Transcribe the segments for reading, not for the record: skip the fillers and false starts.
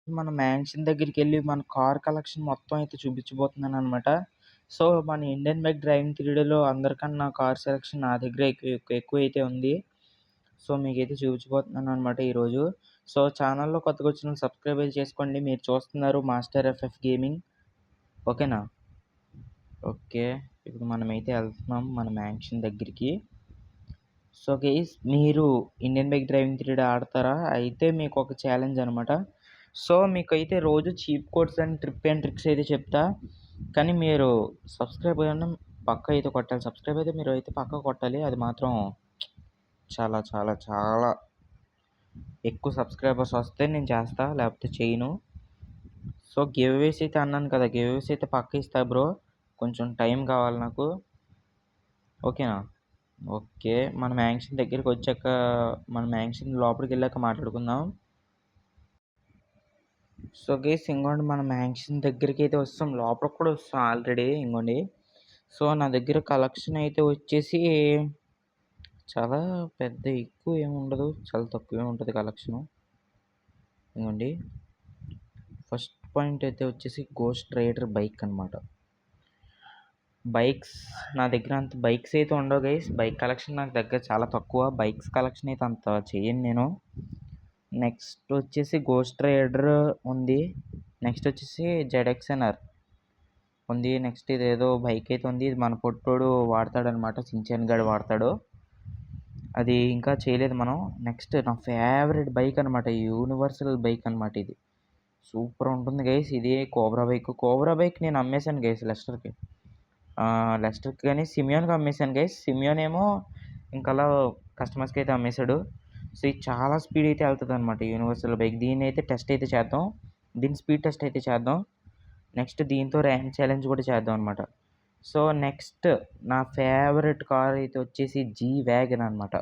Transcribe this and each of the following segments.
మన మ్యాన్షన్ దగ్గరికెళ్ళి మన కార్ కలెక్షన్ మొత్తం అయితే చూపించబోతున్నాననమాట. సో, మన ఇండియన్ బైక్ డ్రైవింగ్ పీరియడ్‌లో అందరికన్నా కార్ సెలక్షన్ నా దగ్గరే ఎక్కువైతే ఉంది. సో, మీకైతే చూపించబోతున్నాననమాట ఈరోజు. సో, ఛానల్‌లో కొత్తగొచ్చినోళ్ళు సబ్స్క్రైబ్ అయితే చేసుకోండి. మీరు చూస్తున్నారు మాస్టర్ ఎఫ్ఎఫ్ గేమింగ్. ఓకేనా? ఓకే. ఇప్పుడు మనమైతే ఎళ్తున్నాం మన మ్యాన్షన్ దగ్గరికి. సో, గైస్ మీరు ఇండియన్ బైక్ డ్రైవింగ్ పీరియడ్ ఆడతారా? అయితే మీకొక ఛాలెంజ్ అనమాట. సో, మీకైతే రోజు చీట్ కోడ్స్ అండ్ ట్రిక్స్ అయితే చెప్తా. కానీ మీరు సబ్స్క్రైబ్ అన్న పక్కా అయితే కొట్టాలి. సబ్స్క్రైబ్ అయితే మీరైతే పక్కా కొట్టాలి. అది మాత్రం చాలా చాలా చాలా ఎక్కువ సబ్స్క్రైబర్స్ వస్తే నేను చేస్తా. లేకపోతే చేయను. సో, గివ్ అవేస్ అయితే అన్నాను కదా! గివ్ అవేస్ అయితే పక్కా ఇస్తా బ్రో. కొంచెం టైం కావాలి నాకు. ఓకేనా? ఓకే. మన మ్యాన్షన్ దగ్గరికొచ్చాక మన మ్యాన్షన్ లోపలికెళ్ళాక మాట్లాడుకుందాం. సో, గైస్ ఇంగోండి మన మ్యాన్షన్ దగ్గరికైతే వస్తాం. లోపలికి కూడా వస్తాం ఆల్రెడీ ఇంగోండి. సో, నా దగ్గర కలెక్షన్ అయితే వచ్చేసి చాలా పెద్ద ఎక్కువ ఏముండదు. చాలా తక్కువే ఉంటది కలెక్షను. ఇదిగోండి. ఫస్ట్ పాయింట్ అయితే వచ్చేసి గోస్ట్ రైడర్ బైక్ అనమాట. బైక్స్ నా దగ్గర అంత బైక్స్ అయితే ఉండవు గైస్. బైక్ కలెక్షన్ నాకు దగ్గర చాలా తక్కువ. బైక్స్ కలెక్షన్ అయితే అంత చెయ్యను నేను. నెక్స్ట్ వచ్చేసి గోస్ట్ రైడర్ ఉంది. నెక్స్ట్ వచ్చేసి జెడ్ఎక్స్ఎన్ఆర్ ఉంది. నెక్స్ట్ ఇదేదో బైక్ అయితే ఉంది. ఇది మన పొట్టోడు వాడతాడనమాట. సించాన్ గాడు వాడతాడు. అది ఇంకా చేయలేదు మనం. నెక్స్ట్ నా ఫేవరెట్ బైక్ అనమాట. యూనివర్సల్ బైక్ అనమాట ఇది. సూపర్ ఉంటుంది గైస్. ఇది కోబ్రా బైక్. కోబ్రా బైక్ నేను అమ్మేశాను గైస్ లెస్టర్‌కి. లెస్టర్‌కి గాని సిమియోన్‌కి అమ్మేశాను గైస్. సిమియోన్ ఏమో ఇంకలా కస్టమర్స్‌కి అయితే అమ్మేశాడు. సో, ఇది చాలా స్పీడ్ అయితే ఎళ్తదనమాట యూనివర్సల్ బైక్. దీన్నైతే టెస్ట్ అయితే చేద్దాం. దీని స్పీడ్ టెస్ట్ అయితే చేద్దాం. నెక్స్ట్ దీంతో ర్యాంక్ ఛాలెంజ్ కూడా చేద్దాం అనమాట. సో, నెక్స్ట్ నా ఫేవరెట్ కార్ అయితే వచ్చేసి జీ వ్యాగన్ అనమాట.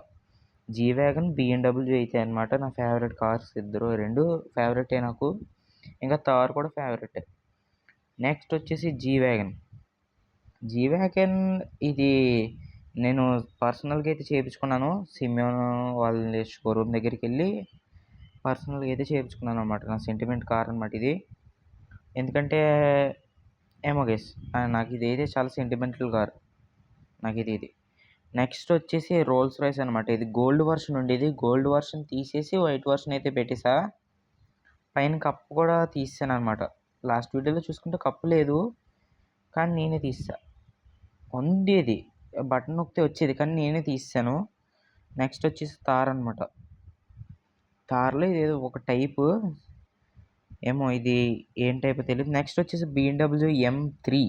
జీ వ్యాగన్, బీఎండబ్ల్యూ అయితే అనమాట నా ఫేవరెట్ కార్స్ 2 ఫేవరెటే నాకు. ఇంకా థార్ కూడా ఫేవరెటే. నెక్స్ట్ వచ్చేసి జీ వ్యాగన్. జీ వ్యాగన్ ఇది నేను పర్సనల్‌గా అయితే చేపించుకున్నాను. సిమియోన్ వాళ్ళ షోరూమ్ దగ్గరికెళ్ళి పర్సనల్‌గా అయితే చేపించుకున్నాననమాట. నా సెంటిమెంట్ కార్ అనమాట ఇది. ఎందుకంటే ఏమో గైస్ నాకు ఇదైతే చాలా సెంటిమెంటల్ కార్. నాకిది. నెక్స్ట్ వచ్చేసి రోల్స్ రాయ్స్ అనమాట. ఇది గోల్డ్ వర్షన్ ఉండేది. గోల్డ్ వర్షన్ తీసేసి వైట్ వర్షన్ అయితే పెట్టేసా. పైన కప్ కూడా తీసేసాననమాట. లాస్ట్ వీడియోలో చూసుకుంటే కప్ లేదు. కానీ నేనే తీసేసా. ఉండేది. బటన్ నొక్కితే వచ్చేది. కానీ నేనే తీసేసాను. నెక్స్ట్ వచ్చేసి థార్ అనమాట. థార్‌లో ఇదేదో ఒక టైపు. ఏమో ఇది ఏం టైపో తెలీదు. నెక్స్ట్ వచ్చేసి బీఎండబ్ల్యూ ఎం3.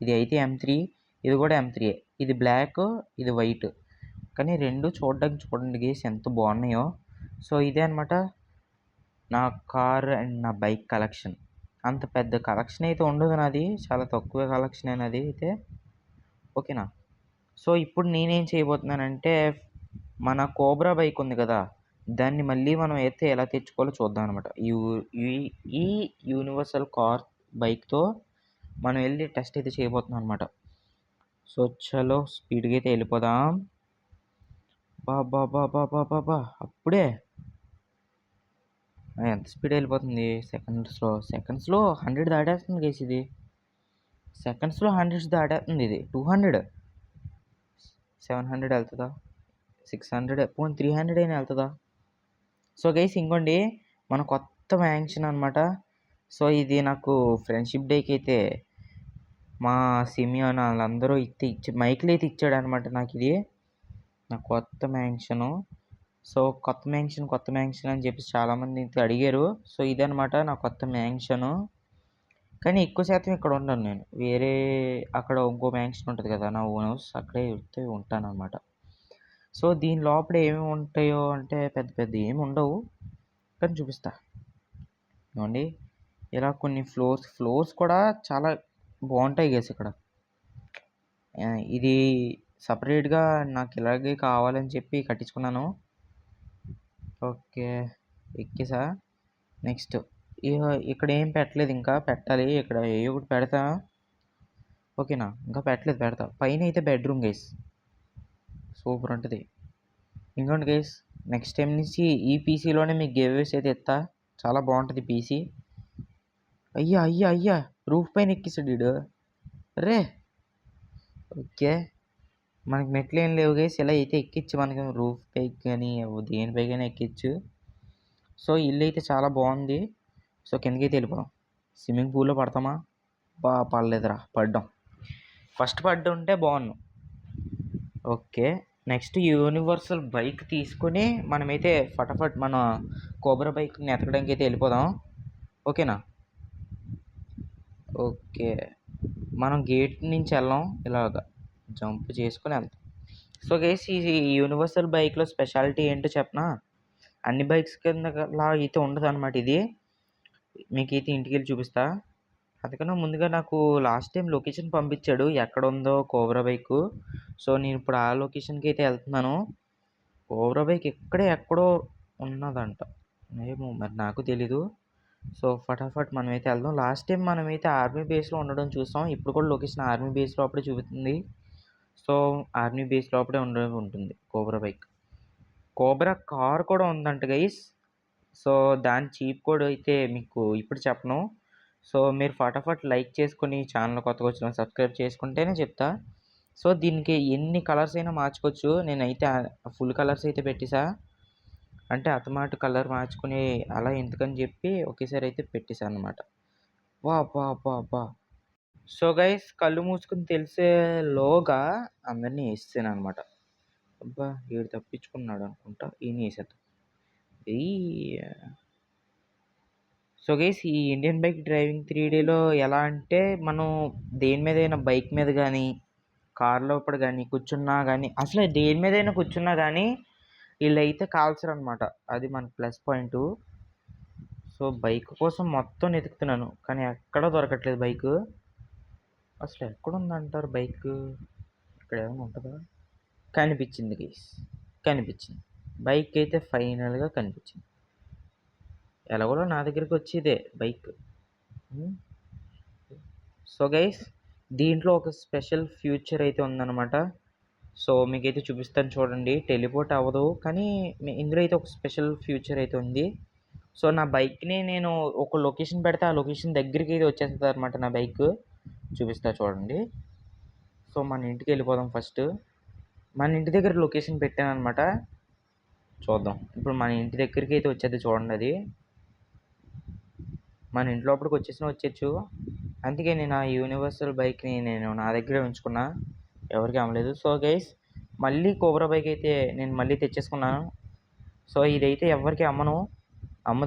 ఇది అయితే ఎం3. ఇది కూడా ఎం3యే. ఇది బ్లాక్, ఇది వైట్. కానీ 2 చూడడానికి చూడండి గైస్ ఎంత బాగున్నాయో. సో, ఇదే అనమాట నా కార్ అండ్ నా బైక్ కలెక్షన్. అంత పెద్ద కలెక్షన్ అయితే ఉండదు నాది. చాలా తక్కువ కలెక్షనే నాది అయితే. ఓకేనా? సో, ఇప్పుడు నేనేం చేయబోతున్నానంటే మన కోబ్రా బైక్ ఉంది కదా! దాన్ని మళ్ళీ మనం అయితే ఎలా తెచ్చుకోవాలో చూద్దాం అనమాట. ఈ ఈ యూనివర్సల్ కార్ బైక్‌తో మనం ఎళ్లి టెస్ట్ అయితే చేయబోతున్నాం అనమాట. సో, చలో స్పీడ్‌గా అయితే ఎళ్ళిపోదాం. అబ్బబ్బబ్బబ్బబ్బబ్బా! అప్పుడే ఎంత స్పీడ్ ఎళ్ళిపోతుంది సెకండ్స్‌లో 100 దాటేస్తుంది గైస్ ఇది. సెకండ్స్‌లో 100 దాటేస్తుంది ఇది. 200, 700 ఎళ్తదా? 600 పోనీ 300 అయినా ఎళ్తదా? సో, గైస్ ఇంగోండి మన కొత్త మ్యాన్షన్ అనమాట. సో, ఇది నాకు ఫ్రెండ్‌షిప్ డేకి అయితే మా సిమియోన్ ఆళ్ళందరూ మైకులైతే ఇచ్చాడనమాట నాకిది. నా కొత్త మ్యాన్షను. సో, కొత్త మ్యాన్షన్ అని చెప్పేసి చాలామంది అయితే అడిగారు. సో, ఇదనమాట నా కొత్త మ్యాన్షను. కానీ ఎక్కువ శాతం ఇక్కడ ఉండను నేను. వేరే అక్కడ ఇంకో మ్యాన్షన్ ఉంటది కదా! నా ఓన్ హౌస్ అక్కడే అయితే ఉంటాననమాట. సో, దీని లోపల ఏమేమి ఉంటాయో అంటే పెద్ద పెద్ద ఏమి ఉండవు. కానీ చూపిస్తా. ఇదిగోండి ఇలా కొన్ని ఫ్లోర్స్ కూడా చాలా బావుంటాయి గైస్ ఇక్కడ. ఇది సెపరేట్‌గా నాకు ఇలాగే కావాలని చెప్పి కట్టించుకున్నాను. ఓకే. ఎక్కేసా. నెక్స్ట్ ఇక్కడ ఏం పెట్టలేదు ఇంకా. పెట్టాలి. ఇక్కడ ఏయో ఒకటి పెడతా. ఓకేనా? ఇంకా పెట్టలేదు పెడతా. పైనైతే బెడ్‌రూమ్ గైస్. సూపర్ ఉంటది. ఇంకోండి గైస్ నెక్స్ట్ టైమ్ నుంచి ఈ పీసీలోనే మీకు గివ్ అవేస్ అయితే ఇత్తా. చాలా బాగుంటుంది పీసీ. అయ్యా అయ్యా అయ్యా రూఫ్ పైన ఎక్కిస్తాడు వీడు. రే ఓకే, మనకి మెట్లు ఏం లేవు గైస్, ఇలా అయితే ఎక్కిచ్చు మనకి రూఫ్ పైకి కానీ దేనిపైకైనా ఎక్కిచ్చు. సో ఇల్లు అయితే చాలా బాగుంది. సో కిందకైతే వెళ్ళిపోదాం. స్విమ్మింగ్ పూల్లో పడతామా? పడలేదురా, పడ్డాం. ఫస్ట్ పడ్డుంటే బాగున్నాం. ఓకే, నెక్స్ట్ యూనివర్సల్ బైక్ తీసుకొని మనమైతే ఫటాఫట్ మన కోబ్రా బైక్ని ఎతకడానికి అయితే వెళ్ళిపోదాం. ఓకేనా? ఓకే, మనం గేట్ నుంచి వెళ్ళాం, ఇలాగ జంప్ చేసుకొని వెళ్తాం. సో గైస్ ఈ యూనివర్సల్ బైక్లో స్పెషాలిటీ ఏంటో చెప్పనా? అన్ని బైక్స్ కిందలా అయితే ఉండదు అనమాట. ఇది మీకైతే ఇంటికి వెళ్ళి చూపిస్తా. అందుకన్నా ముందుగా నాకు లాస్ట్ టైం లొకేషన్ పంపించాడు ఎక్కడ ఉందో కోబ్రా బైక్. సో నేను ఇప్పుడు ఆ లొకేషన్కి అయితే వెళ్తున్నాను. కోబ్రా బైక్ ఇక్కడే ఎక్కడో ఉన్నదంట, ఏమో మరి నాకు తెలీదు. సో ఫటాఫట్ మనమైతే వెళ్దాం. లాస్ట్ టైం మనమైతే ఆర్మీ బేస్లో ఉండడం చూసాం. ఇప్పుడు కూడా లొకేషన్ ఆర్మీ బేస్ లోపలే చూపిస్తుంది. సో ఆర్మీ బేస్ లోపలే ఉంటుంది కోబ్రా బైక్. కోబ్రా కార్ కూడా ఉందంట గైస్. సో దాని చీప్ కోడ్ అయితే మీకు ఇప్పుడు చెప్పను. సో మీరు ఫటాఫట్ లైక్ చేసుకొని ఛానల్ కొత్తగా వచ్చిన సబ్స్క్రైబ్ చేసుకుంటేనే చెప్తా. సో దీనికి ఎన్ని కలర్స్ అయినా మార్చుకోవచ్చు. నేనైతే ఫుల్ కలర్స్ అయితే పెట్టేసా, అంటే అతమాట కలర్ మార్చుకుని అలా ఎందుకని చెప్పి ఒకేసారి అయితే పెట్టేశాను అనమాట. వా బా బా బా. సో గైస్ కళ్ళు మూసుకుని తెలిసేలోగా అందరినీ వేసాను అనమాట. అబ్బా వీడు తప్పించుకున్నాడు అనుకుంటా, ఈయన వేసేద్దాం. సో గైస్ ఈ ఇండియన్ బైక్ డ్రైవింగ్ 3Dలో ఎలా అంటే మనం దేని మీదైనా బైక్ మీద కానీ కార్ లోపల కానీ కూర్చున్నా కానీ అసలు దేని మీదైనా కూర్చున్నా కానీ వీళ్ళైతే కాల్చరు అనమాట. అది మన ప్లస్ పాయింట్. సో బైక్ కోసం మొత్తం వెతుకుతున్నాను కానీ ఎక్కడా దొరకట్లేదు బైక్. అసలు ఎక్కడుందంటారు బైక్? ఇక్కడ ఏమైనా ఉంటుందా? కనిపించింది గైస్, కనిపించింది. బైక్ అయితే ఫైనల్గా కనిపించింది. ఎలాగో నా దగ్గరికి వచ్చేదే బైక్. సో గైస్ దీంట్లో ఒక స్పెషల్ ఫ్యూచర్ అయితే ఉందన్నమాట. సో మీకైతే చూపిస్తాను చూడండి. టెలిపోర్ట్ అవ్వదు కానీ ఇందులో అయితే ఒక స్పెషల్ ఫ్యూచర్ అయితే ఉంది. సో నా బైక్ని నేను ఒక లొకేషన్ పెడితే ఆ లొకేషన్ దగ్గరికి అయితే వచ్చేస్తుంది అనమాట నా బైక్. చూపిస్తా చూడండి. సో మన ఇంటికి వెళ్ళిపోదాం. ఫస్ట్ మన ఇంటి దగ్గర లొకేషన్ పెట్టాను అనమాట. చూద్దాం ఇప్పుడు మన ఇంటి దగ్గరికి అయితే వచ్చేది చూడండి. అది మన ఇంటి లోపలికి వచ్చేయచ్చు. అందుకే నేను ఆ యూనివర్సల్ బైక్ని నేను నా దగ్గరే ఉంచుకున్నా, ఎవరికి అమ్మలేదు. సో గైస్ మళ్ళీ కోబ్రా బైక్ అయితే నేను మళ్ళీ తెచ్చేసుకున్నాను. సో ఇదైతే ఎవరికి అమ్మను,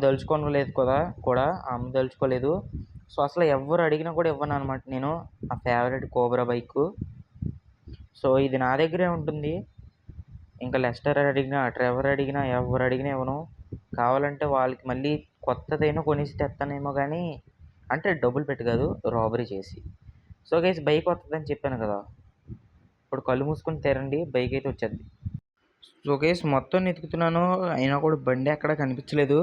దలుచుకోలేదు కూడా అమ్మ దలుచుకోలేదు. సో అసలు ఎవరు అడిగినా కూడా ఇవ్వను అనమాట నేను నా ఫేవరెట్ కోబ్రా బైక్. సో ఇది నా దగ్గరే ఉంటుంది. ఇంకా లెస్టర్ అడిగినా, ట్రెవర్ అడిగినా, ఎవరు అడిగినా ఇవ్వను. కావాలంటే వాళ్ళకి మళ్ళీ కొత్తదైనా కొనేసి తెస్తానేమో కానీ, అంటే డబ్బులు పెట్టి కాదు, రాబరీ చేసి. సో గైస్ బైక్ వస్తుందని చెప్పాను కదా, ఇప్పుడు కళ్ళు మూసుకొని తెరండి, బైక్ అయితే వచ్చేది. సో గైస్ మొత్తం వెతుకుతున్నాను అయినా కూడా బండి ఎక్కడ కనిపించలేదు.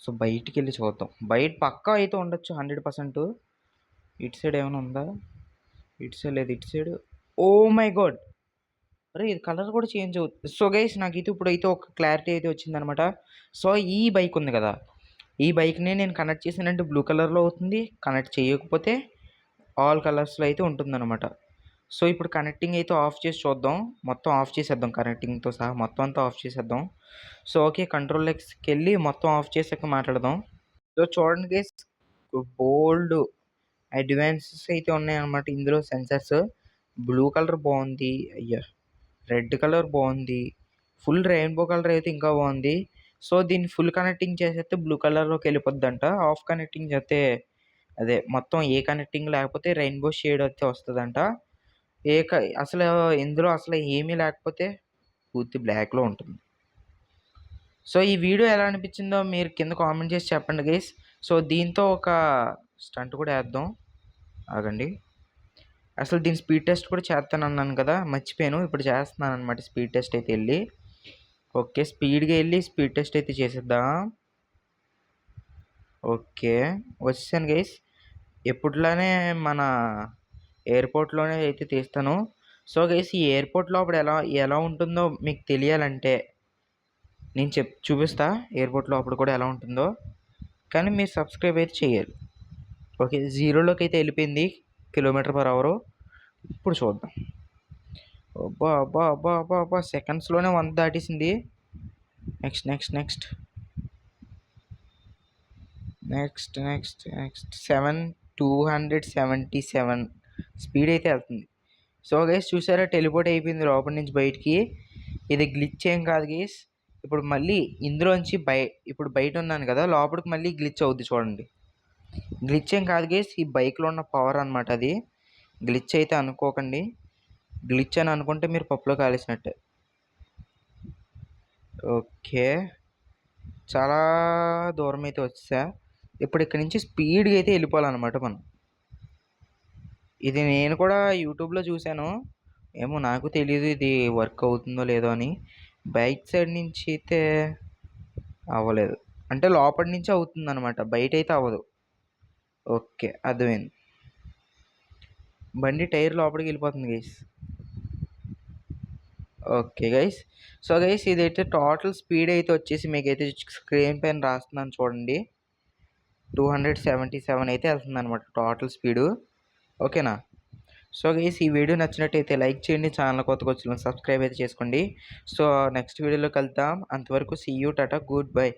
సో బయటికి వెళ్ళి చూద్దాం. బయట పక్కా అయితే ఉండొచ్చు 100%. ఇటు సైడ్ ఏమైనా ఉందా? ఇటు సైడ్ లేదు, ఇటు సైడ్. ఓ మై గాడ్, అరే ఇది కలర్ కూడా చేంజ్ అవుతుంది. సో గైస్ నాకు ఇది ఇప్పుడు అయితే ఒక క్లారిటీ అయితే వచ్చిందనమాట. సో ఈ బైక్ ఉంది కదా, ఈ బైక్ని నేను కనెక్ట్ చేసానంటే బ్లూ కలర్లో అవుతుంది, కనెక్ట్ చేయకపోతే ఆల్ కలర్స్లో అయితే ఉంటుందన్నమాట. సో ఇప్పుడు కనెక్టింగ్ అయితే ఆఫ్ చేసి చూద్దాం. మొత్తం ఆఫ్ చేసేద్దాం, కనెక్టింగ్తో సహా మొత్తం అంతా ఆఫ్ చేసేద్దాం. సో ఓకే, కంట్రోల్ ఎక్స్కి వెళ్ళి మొత్తం ఆఫ్ చేసాక మాట్లాడదాం. సో చూడండి గైస్, బోల్డ్ అడ్వాన్సెస్ అయితే ఉన్నాయన్నమాట ఇందులో. సెన్సర్స్ బ్లూ కలర్ బాగుంది, అయ్యా రెడ్ కలర్ బాగుంది, ఫుల్ రెయిన్బో కలర్ అయితే ఇంకా బాగుంది. సో దీన్ని ఫుల్ కనెక్టింగ్ చేసేస్తే బ్లూ కలర్లోకి వెళ్ళిపోద్దంట. ఆఫ్ కనెక్టింగ్ చేస్తే అదే మొత్తం ఏ కనెక్టింగ్ లేకపోతే రెయిన్బో షేడ్ అయితే వస్తుందంట. అసలు ఇందులో అసలు ఏమీ లేకపోతే పూర్తి బ్లాక్లో ఉంటుంది. సో ఈ వీడియో ఎలా అనిపించిందో మీరు కింద కామెంట్ చేసి చెప్పండి గైస్. సో దీంతో ఒక స్టంట్ కూడా వేద్దాం, ఆగండి. అసలు దీని స్పీడ్ టెస్ట్ కూడా చేస్తాను అన్నాను కదా, మర్చిపోయాను. ఇప్పుడు చేస్తున్నాను అనమాట స్పీడ్ టెస్ట్ అయితే వెళ్ళి. ఓకే స్పీడ్గా వెళ్ళి స్పీడ్ టెస్ట్ అయితే చేసేద్దాం. ఓకే వచ్చేసాను గైస్. ఎప్పట్లానే మన ఎయిర్పోర్ట్లోనే అయితే తీస్తాను. సో గైస్ ఈ ఎయిర్పోర్ట్ లోపల ఎలా ఉంటుందో మీకు తెలియాలంటే నేను చూపిస్తా ఎయిర్పోర్ట్ లోపల కూడా ఎలా ఉంటుందో. కానీ మీరు సబ్స్క్రైబ్ అయితే చేయాలి. ఓకే, 0లోకి అయితే వెళ్ళిపోయింది km/h. ఇప్పుడు చూద్దాం. అబ్బా అబ్బా అబ్బా అబ్బా అబ్బా, సెకండ్స్లోనే 100 దాటేసింది. Next next next next next next 277 speed అయితే వెళ్తుంది. సో గైస్ చూసారా, టెలిపోర్ట్ అయిపోయింది లోపల నుంచి బయటికి. ఇది గ్లిచ్ ఏం కాదు గైస్. ఇప్పుడు మళ్ళీ ఇందులోంచి ఇప్పుడు బయట ఉన్నాను కదా, లోపలికి మళ్ళీ గ్లిచ్ అవుద్ది చూడండి. గ్లిచ్ ఏం కాదు గైస్, ఈ బైక్లో ఉన్న పవర్ అనమాట అది. గ్లిచ్ అయితే అనుకోకండి. గ్లిచ్ అని అనుకుంటే మీరు పప్పులో కాలేసినట్టే. ఓకే, చాలా దూరం అయితే వచ్చేసా. ఇప్పుడు ఇక్కడ నుంచి స్పీడ్గా అయితే వెళ్ళిపోవాలన్నమాట మనం. ఇది నేను కూడా యూట్యూబ్లో చూశాను. ఏమో నాకు తెలియదు ఇది వర్క్ అవుతుందో లేదో అని. బైక్ సైడ్ నుంచి అయితే అవ్వలేదు, అంటే లోపలి నుంచి అవుతుంది అనమాట, బయట అయితే అవ్వదు. ఓకే, అర్థమైంది. బండి టైర్ లోపలికి వెళ్ళిపోతుంది guys. Okay guys, so guys ఇదైతే టోటల్ స్పీడ్ అయితే వచ్చేసి మీకైతే స్క్రీన్ పైన రాస్తున్నాను చూడండి. 277 అయితే వెళ్తుంది అనమాట టోటల్ స్పీడు. ఓకేనా? సో గైస్ ఈ వీడియో నచ్చినట్టయితే లైక్ చేయండి, ఛానల్ కొత్తగా వచ్చిన సబ్స్క్రైబ్ అయితే చేసుకోండి. సో నెక్స్ట్ వీడియోలో కలుద్దాం. అంతవరకు see you, tata, good by.